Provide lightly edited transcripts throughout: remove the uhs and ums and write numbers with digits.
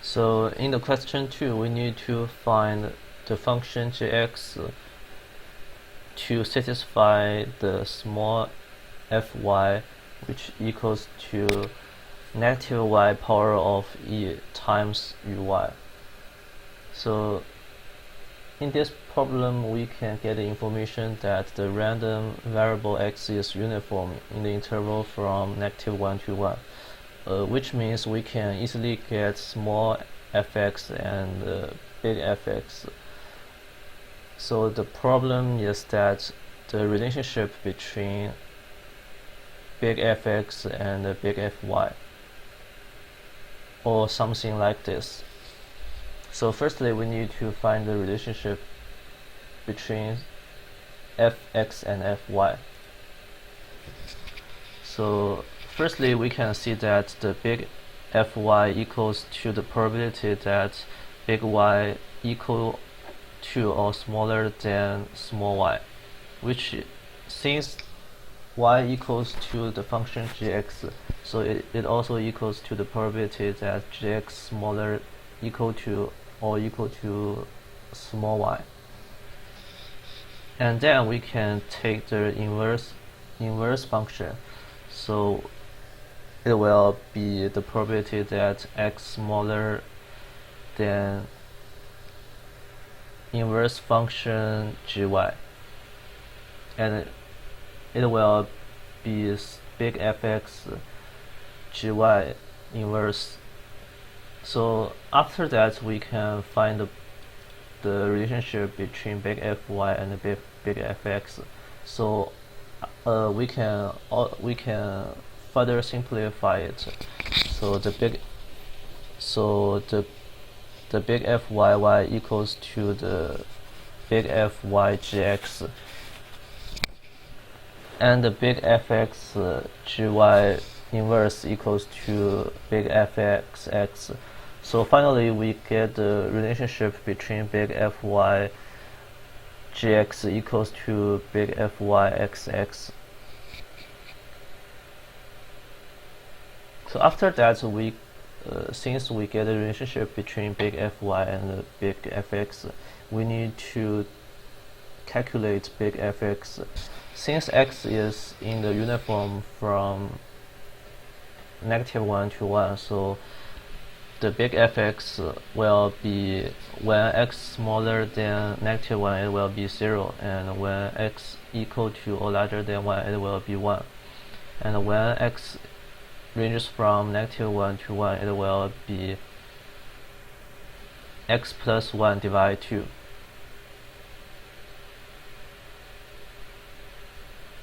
So in the question 2, we need to find the function gx to satisfy the small fy, which equals to negative y power of e times uy. So in this problem, we can get the information that the random variable x is uniform in the interval from -1 to 1. Which means we can easily get small fx and big fx. So the problem is that the relationship between big fx and big fy, or something like this. So firstly, we need to find the relationship between fx and fy. So firstly, we can see that the big fy equals to the probability that big y equal to or smaller than small y, which since y equals to the function gx, so it also equals to the probability that gx smaller equal to or equal to small y. And then we can take the inverse function. So it will be the probability that x smaller than inverse function gy, and it will be big fx gy inverse. So after that, we can find the relationship between big fy and big fx. So we can further simplify it. So the big fyy equals to the big fy gx, and the big fx gy inverse equals to big fx x. So finally, we get the relationship between big fy gx equals to big fy xx. So after that, since we get a relationship between big fy and big fx, we need to calculate big fx. Since x is in the uniform from -1 to 1, so the big fx will be, when x smaller than -1, it will be 0, and when x equal to or larger than 1, it will be 1, and when x ranges from -1 to 1, it will be x plus 1 divided 2.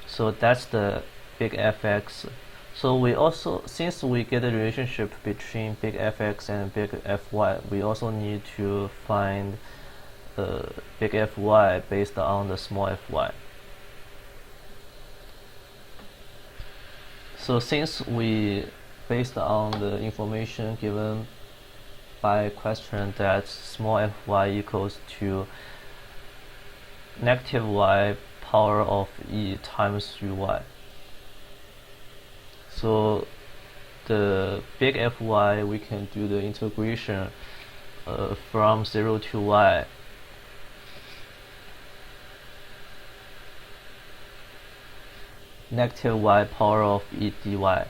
So that's the big fx. So we also, since we get a relationship between big fx and big fy, we also need to find big fy based on the small fy. So since we, based on the information given by question that small fy equals to -y power of e times uy, so the big fy, we can do the integration from 0 to y, -y power of e dy.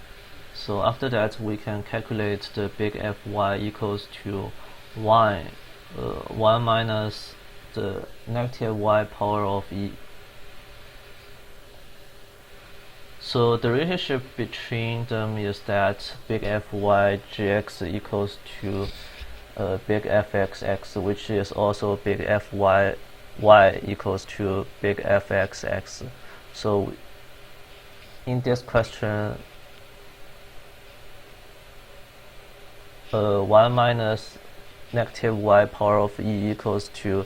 So after that, we can calculate the big fy equals to 1 minus the -y power of e. So the relationship between them is that big fy gx equals to big fx x, which is also big fy y equals to big fx x. So in this question, 1 minus -y power of e equals to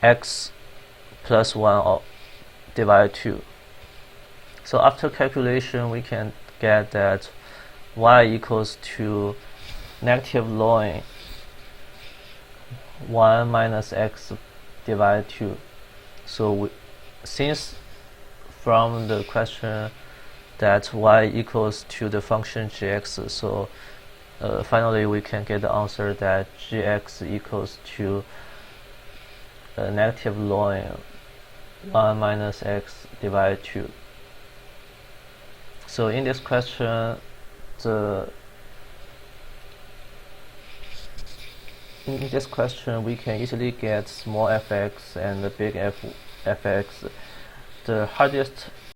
x plus 1 divided 2. So after calculation, we can get that y equals to -ln 1 minus x divided 2. So since from the question that y equals to the function gx. So finally we can get the answer that gx equals to negative ln 1 minus x divided 2. So in this question, we can easily get small fx and the big fx. The hardest